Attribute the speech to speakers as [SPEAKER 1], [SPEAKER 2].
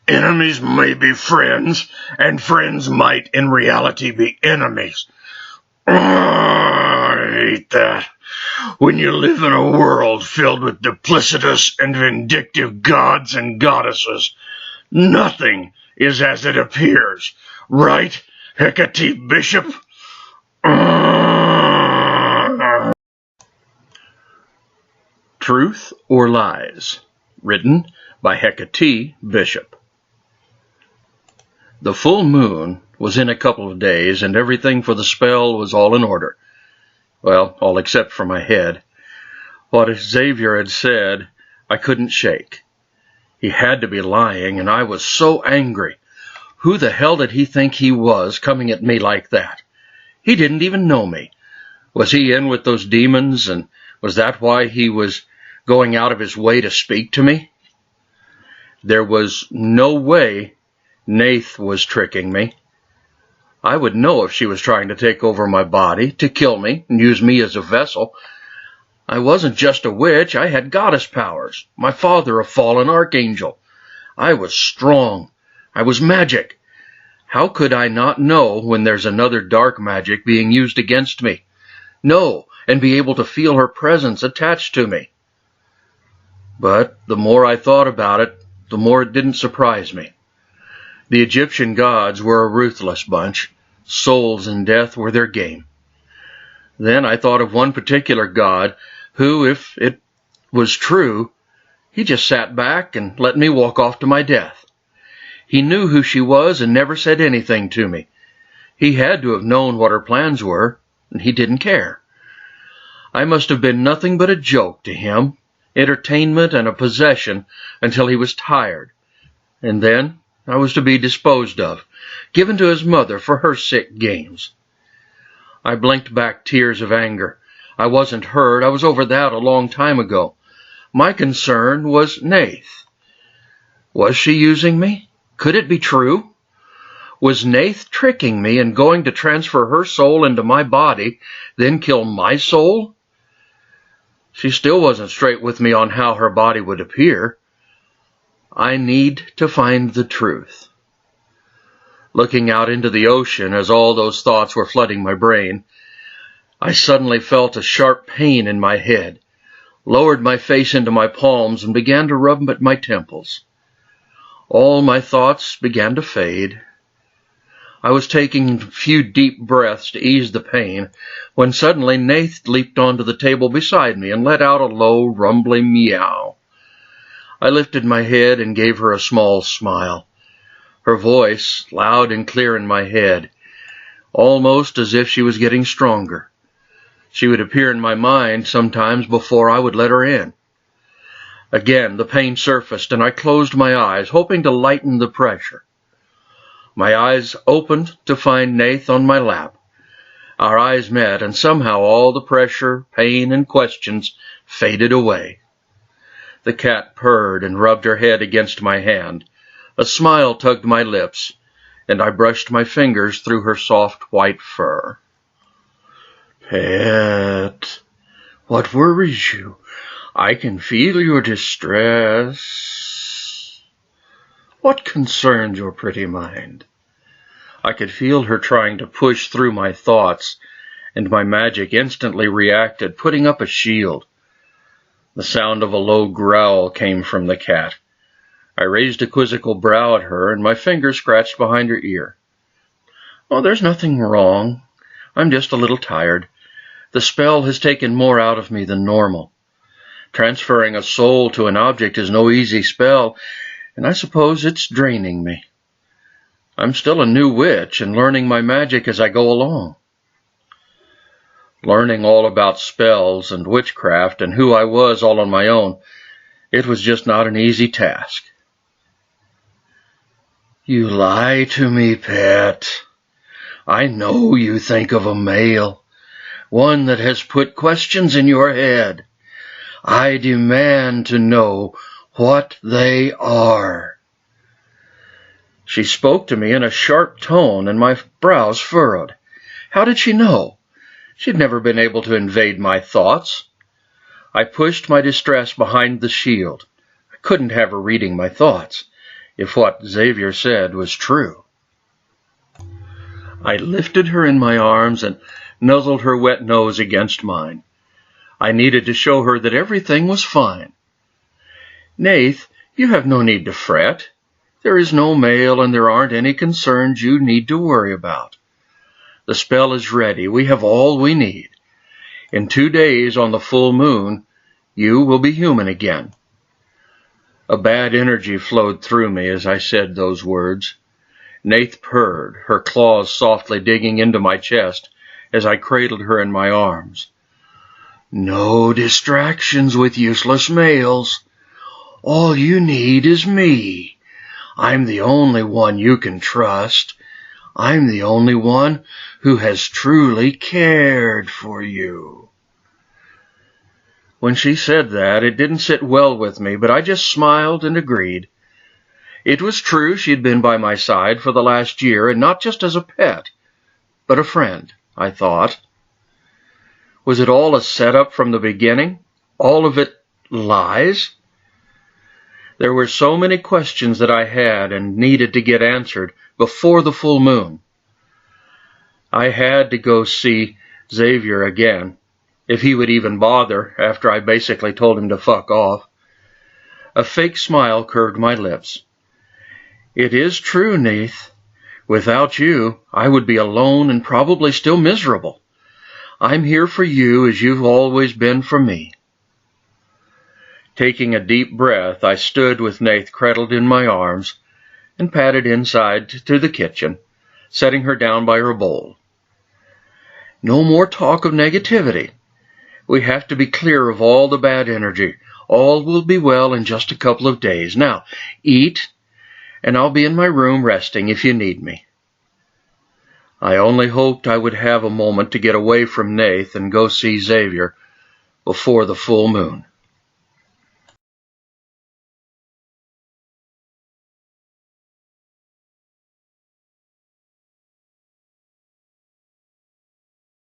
[SPEAKER 1] Enemies may be friends, and friends might in reality be enemies. I hate that. When you live in a world filled with duplicitous and vindictive gods and goddesses, nothing is as it appears. Right, Hecate Bishop?
[SPEAKER 2] Truth or Lies, written by Hecate Bishop. The full moon was in a couple of days, and everything for the spell was all in order. Well, all except for my head. What Xavier had said, I couldn't shake. He had to be lying, and I was so angry. Who the hell did he think he was, coming at me like that? He didn't even know me. Was he in with those demons, and was that why he was going out of his way to speak to me? There was no way Nath was tricking me. I would know if she was trying to take over my body, to kill me, and use me as a vessel. I wasn't just a witch, I had goddess powers. My father a fallen archangel. I was strong. I was magic. How could I not know when there's another dark magic being used against me? Know, and be able to feel her presence attached to me. But the more I thought about it, the more it didn't surprise me. The Egyptian gods were a ruthless bunch. Souls and death were their game. Then I thought of one particular god who, if it was true, he just sat back and let me walk off to my death. He knew who she was and never said anything to me. He had to have known what her plans were, and he didn't care. I must have been nothing but a joke to him, entertainment and a possession, until he was tired. And then I was to be disposed of, given to his mother for her sick games. I blinked back tears of anger. I wasn't hurt. I was over that a long time ago. My concern was Nath. Was she using me? Could it be true? Was Nath tricking me and going to transfer her soul into my body, then kill my soul? She still wasn't straight with me on how her body would appear. I need to find the truth. Looking out into the ocean as all those thoughts were flooding my brain, I suddenly felt a sharp pain in my head, lowered my face into my palms, and began to rub at my temples. All my thoughts began to fade. I was taking a few deep breaths to ease the pain, when suddenly Nath leaped onto the table beside me and let out a low, rumbling meow. I lifted my head and gave her a small smile. Her voice, loud and clear in my head, almost as if she was getting stronger. She would appear in my mind sometimes before I would let her in. Again, the pain surfaced, and I closed my eyes, hoping to lighten the pressure. My eyes opened to find Nath on my lap. Our eyes met, and somehow all the pressure, pain, and questions faded away. The cat purred and rubbed her head against my hand. A smile tugged my lips, and I brushed my fingers through her soft white fur. Pet, what worries you? I can feel your distress. What concerns your pretty mind? I could feel her trying to push through my thoughts, and my magic instantly reacted, putting up a shield. The sound of a low growl came from the cat. I raised a quizzical brow at her, and my finger scratched behind her ear. Oh, there's nothing wrong. I'm just a little tired. The spell has taken more out of me than normal. Transferring a soul to an object is no easy spell, and I suppose it's draining me. I'm still a new witch and learning my magic as I go along. Learning all about spells and witchcraft and who I was all on my own, it was just not an easy task. You lie to me, pet. I know you think of a male, one that has put questions in your head. I demand to know what they are. She spoke to me in a sharp tone, and my brows furrowed. How did she know? She'd never been able to invade my thoughts. I pushed my distress behind the shield. I couldn't have her reading my thoughts. if what Xavier said was true. I lifted her in my arms and nuzzled her wet nose against mine. I needed to show her that everything was fine. Nath, you have no need to fret. There is no mail and there aren't any concerns you need to worry about. The spell is ready. We have all we need. In 2 days on the full moon, you will be human again. A bad energy flowed through me as I said those words. Nath purred, her claws softly digging into my chest as I cradled her in my arms. No distractions with useless males. All you need is me. I'm the only one you can trust. I'm the only one who has truly cared for you. When she said that, it didn't sit well with me, but I just smiled and agreed. It was true she had been by my side for the last year, and not just as a pet, but a friend, I thought. Was it all a setup from the beginning? All of it lies? There were so many questions that I had and needed to get answered before the full moon. I had to go see Xavier again, if he would even bother after I basically told him to fuck off. A fake smile curved my lips. It is true, Nath. Without you, I would be alone and probably still miserable. I'm here for you as you've always been for me. Taking a deep breath, I stood with Nath cradled in my arms and padded inside to the kitchen, setting her down by her bowl. No more talk of negativity. We have to be clear of all the bad energy. All will be well in just a couple of days. Now, eat, and I'll be in my room resting if you need me. I only hoped I would have a moment to get away from Nath and go see Xavier before the full moon.